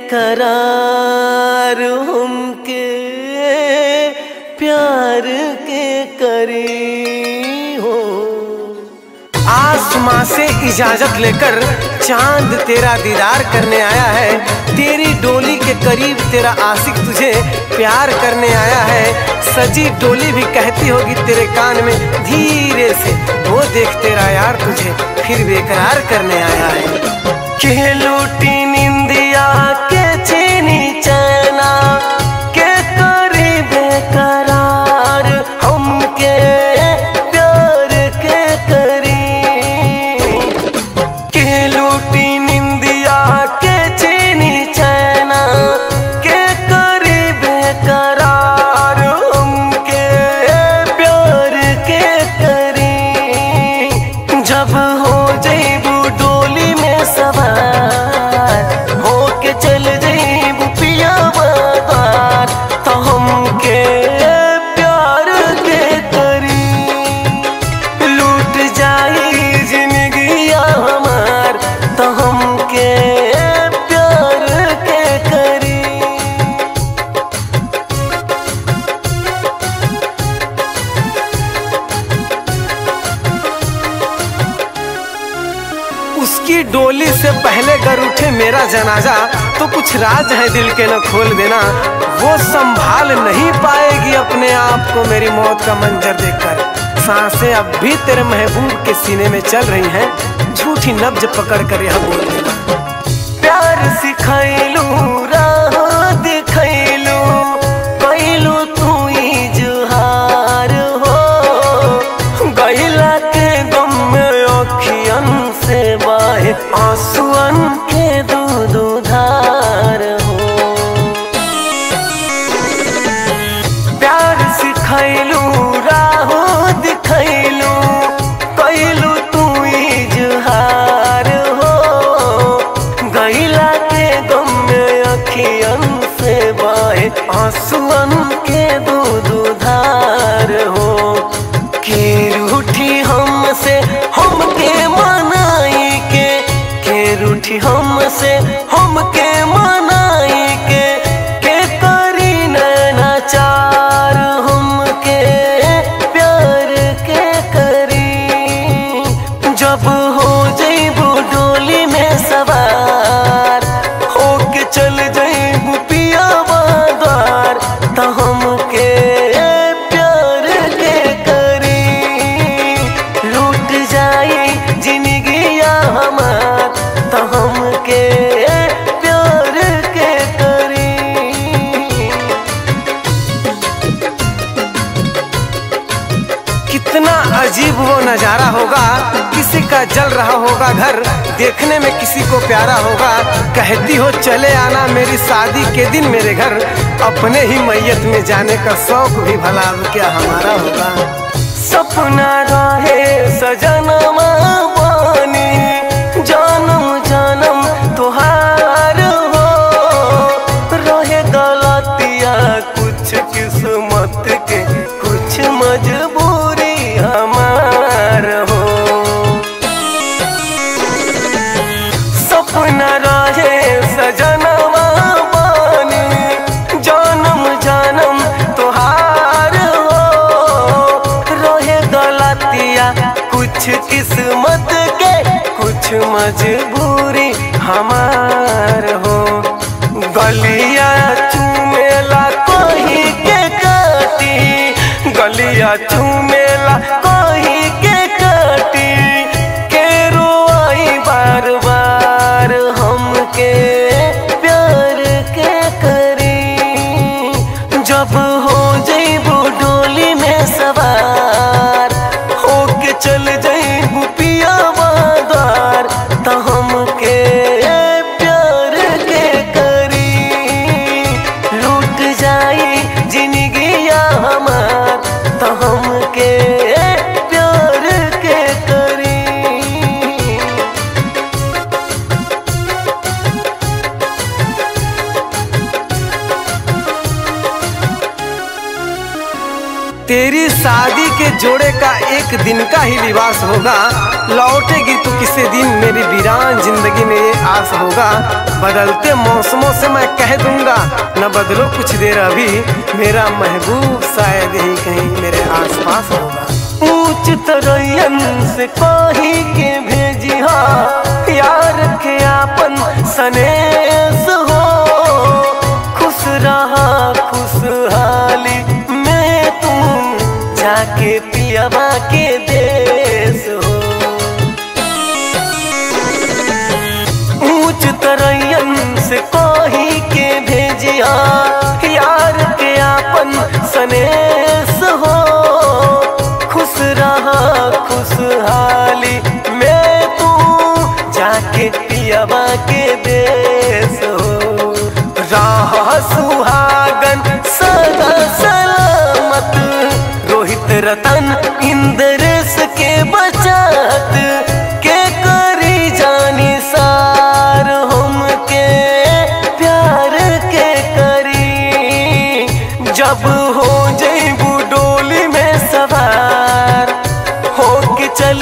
करार हमके प्यार के करी हो। आसमां से इजाजत लेकर चांद तेरा दीदार करने आया है। तेरी डोली के करीब तेरा आशिक तुझे प्यार करने आया है। सजी डोली भी कहती होगी तेरे कान में धीरे से, वो देख तेरा यार तुझे फिर बेकरार करने आया है। के लूटी निंदिया के छीनी चैना के करी बेकरार हमके प्यार के करी। के लूटी निंदिया के छीनी चैना के करी बेकरार हमके प्यार के करी। जब हो जइबू डोली में सवार होके चल जइबू पिया बाजार, तो हमके प्यार के करी। लूट जाई जिंदगिया हमार, तो हमके प्यार के करी। उसकी डोली से पहले गर उठे मेरा जनाजा, तो कुछ राज है दिल के न खोल देना। वो संभाल नहीं पाएगी अपने आप को मेरी मौत का मंजर देखकर। सांसें अब भी तेरे महबूब के सीने में चल रही हैं, झूठी नब्ज पकड़ कर यह बोल देना। प्यार सिखैलू राह दिखैलू कैलू तू इजहार हो। गैला के गम में अखियन से बाहे आंसुअन के दूध धार हो। प्यार सिखैलू राह दिखैलू कैलू तू इजहार हो। गैला के गम में अखियन से बाहे आंसुअन के दूध धार हो। के रूठी हमसे हमके मनाई के रूठी हमसे हमके मनाई के करी नैनाचार हमके प्यार के करी। जब हो जइबू डोली में सवार होके चल जइबू पिया बाजार, तो हमके प्यार के करी। लूट जाई जिंदगिया हमार, तो हमके प्यार के करी। कितना अजीब वो नजारा होगा, किसी का जल रहा होगा घर, देखने में किसी को प्यारा होगा। कहती हो चले आना मेरी शादी के दिन मेरे घर, अपने ही मैयत में जाने का शौक भी भला अब क्या हमारा होगा। सपना रहे सजनमा बानी जानम जानम तुहार हो। रहे गलतिया कुछ किस्मत के कुछ मजबूरी हमार हो। सपना रहे सजनवा बानी जानम जानम तुहार हो। रहे गलतिया कुछ किस्मत के कुछ मजबूरी हमार हो। गलिया चूमेला कोही के काटी, गलिया चूमेला कोही के काटी के रोई बार बार हमके प्यार के करी। जब हो जइबू डोली में सवार होके चल जइबू पिया बाजार, तो हमके प्यार के करी। लूट जाई जिंदगिया हमार, तो हमके प्यार के करी। तेरी शादी के जोड़े का एक दिन का ही लिबास होगा। लौटेगी तो किसी दिन मेरी वीरान जिंदगी में ये आस होगा। बदलते मौसमों से मैं कह दूंगा न बदलो कुछ देर अभी, मेरा महबूब शायद ही कहीं मेरे आसपास होगा। ऊंच तरयन से कही के भेजी यार के आपन सनेस हो, खुश रहा खुशहाली में तुम जाके पियवा के देश हो। ऊंच तरयन से कही के भेजिया यार के आपन सनेस हो, खुश रहा खुशहाली में तू जाके पियवा के देश हो। राह सुहागन सदा सलामत, रोहित रतन इंद्रेश के बचत के करी जानी सार हमके प्यार के करी। जब हो जइबू डोली में सवार होके चल